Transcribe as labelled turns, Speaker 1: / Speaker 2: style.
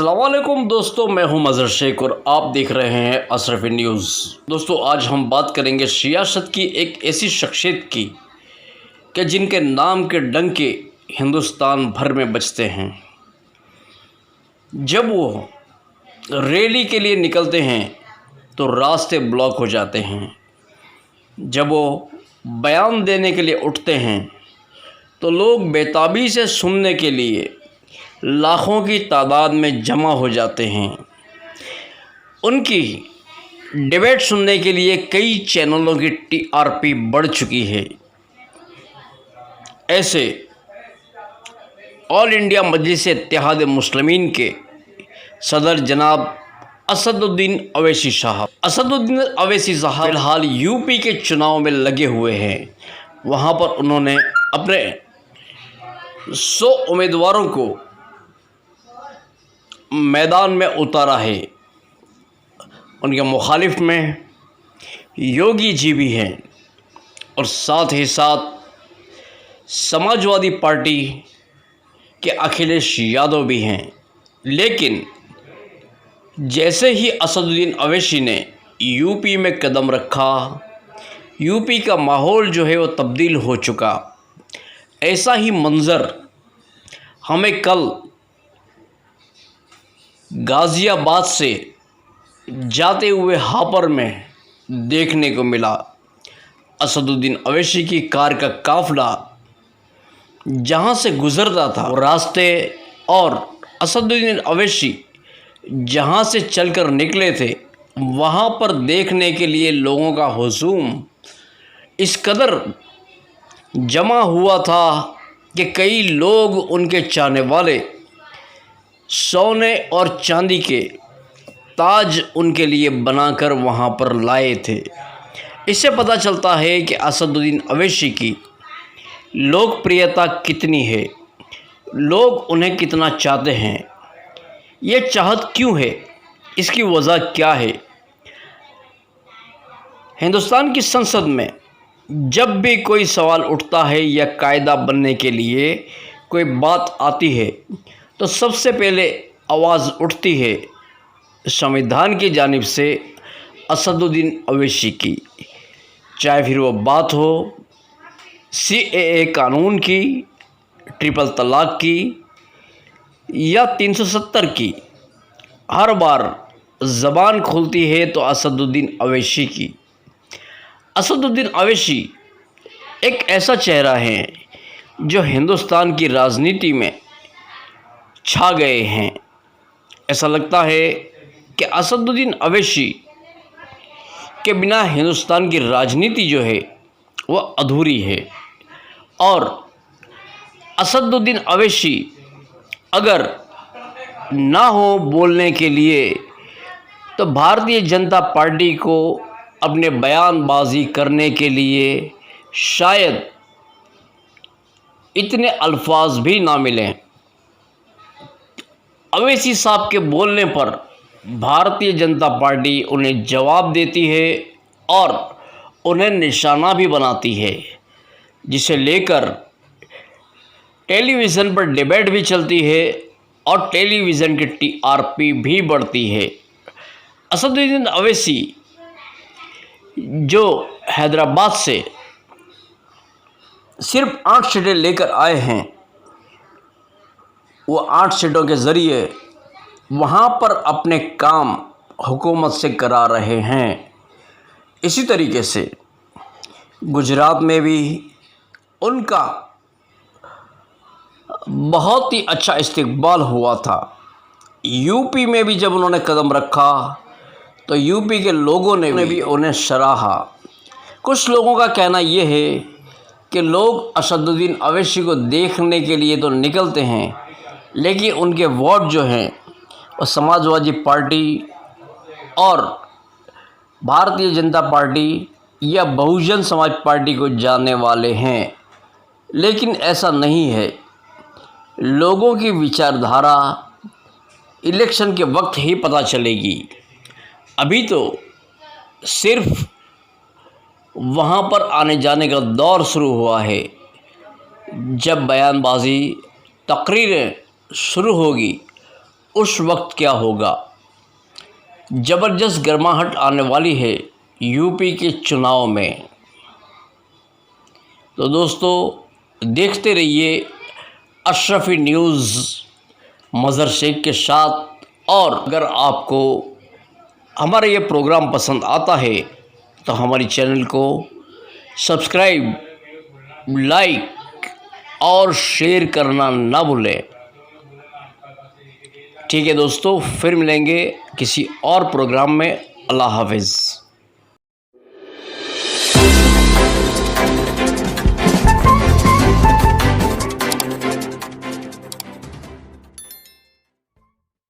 Speaker 1: अस्सलामुअलैकुम दोस्तों, मैं हूं मज़हर शेख और आप देख रहे हैं अशरफी न्यूज़। दोस्तों, आज हम बात करेंगे सियासत की एक ऐसी शख्सियत की कि जिनके नाम के डंके हिंदुस्तान भर में बजते हैं। जब वो रैली के लिए निकलते हैं तो रास्ते ब्लॉक हो जाते हैं। जब वो बयान देने के लिए उठते हैं तो लोग बेताबी से सुनने के लिए लाखों की तादाद में जमा हो जाते हैं। उनकी डिबेट सुनने के लिए कई चैनलों की टीआरपी बढ़ चुकी है। ऐसे ऑल इंडिया मजलिस-ए-इत्तेहाद मुस्लिमीन के सदर जनाब असदुद्दीन अवैसी साहब फ़िलहाल यूपी के चुनाव में लगे हुए हैं। वहाँ पर उन्होंने अपने 100 उम्मीदवारों को मैदान में उतारा है। उनके मुखालिफ में योगी जी भी हैं और साथ ही साथ समाजवादी पार्टी के अखिलेश यादव भी हैं। लेकिन जैसे ही असदुद्दीन अवैसी ने यूपी में कदम रखा, यूपी का माहौल जो है वो तब्दील हो चुका। ऐसा ही मंज़र हमें कल गाज़ियाबाद से जाते हुए हापर में देखने को मिला। असदुद्दीन अवैसी की कार का काफ़िला जहां से गुज़रता था वो रास्ते और असदुद्दीन अवैसी जहां से चलकर निकले थे वहां पर देखने के लिए लोगों का हुजूम इस कदर जमा हुआ था कि कई लोग उनके चाहने वाले सोने और चांदी के ताज उनके लिए बनाकर वहां पर लाए थे। इससे पता चलता है कि असदुद्दीन अवैसी की लोकप्रियता कितनी है, लोग उन्हें कितना चाहते हैं, ये चाहत क्यों है, इसकी वजह क्या है। हिंदुस्तान की संसद में जब भी कोई सवाल उठता है या कायदा बनने के लिए कोई बात आती है तो सबसे पहले आवाज़ उठती है संविधान की जानिब से असदुद्दीन अवैसी की। चाहे फिर वो बात हो सीएए कानून की, ट्रिपल तलाक की या 370 की, हर बार ज़बान खुलती है तो असदुद्दीन अवैसी की। असदुद्दीन अवैसी एक ऐसा चेहरा है जो हिंदुस्तान की राजनीति में छा गए हैं। ऐसा लगता है कि असदुद्दीन अवैसी के बिना हिंदुस्तान की राजनीति जो है वह अधूरी है। और असदुद्दीन अवैसी अगर ना हो बोलने के लिए तो भारतीय जनता पार्टी को अपने बयानबाजी करने के लिए शायद इतने अल्फाज भी ना मिलें। अवैसी साहब के बोलने पर भारतीय जनता पार्टी उन्हें जवाब देती है और उन्हें निशाना भी बनाती है, जिसे लेकर टेलीविज़न पर डिबेट भी चलती है और टेलीविज़न की टीआरपी भी बढ़ती है। असदुद्दीन अवैसी जो हैदराबाद से सिर्फ 8 सीटें लेकर आए हैं, वो 8 सीटों के ज़रिए वहाँ पर अपने काम हुकूमत से करा रहे हैं। इसी तरीके से गुजरात में भी उनका बहुत ही अच्छा इस्तकबाल हुआ था। यूपी में भी जब उन्होंने कदम रखा तो यूपी के लोगों ने भी उन्हें सराहा। कुछ लोगों का कहना ये है कि लोग असदुद्दीन अवैसी को देखने के लिए तो निकलते हैं, लेकिन उनके वोट जो हैं वो समाजवादी पार्टी और भारतीय जनता पार्टी या बहुजन समाज पार्टी को जाने वाले हैं। लेकिन ऐसा नहीं है। लोगों की विचारधारा इलेक्शन के वक्त ही पता चलेगी। अभी तो सिर्फ वहाँ पर आने जाने का दौर शुरू हुआ है। जब बयानबाजी तकरीरें शुरू होगी उस वक्त क्या होगा। ज़बरदस्त गर्माहट आने वाली है यूपी के चुनाव में। तो दोस्तों देखते रहिए अशरफी न्यूज़ मज़हर शेख के साथ। और अगर आपको हमारा ये प्रोग्राम पसंद आता है तो हमारी चैनल को सब्सक्राइब, लाइक और शेयर करना ना भूलें। ठीक है दोस्तों, फिर मिलेंगे किसी और प्रोग्राम में। अल्लाह हाफ़िज़।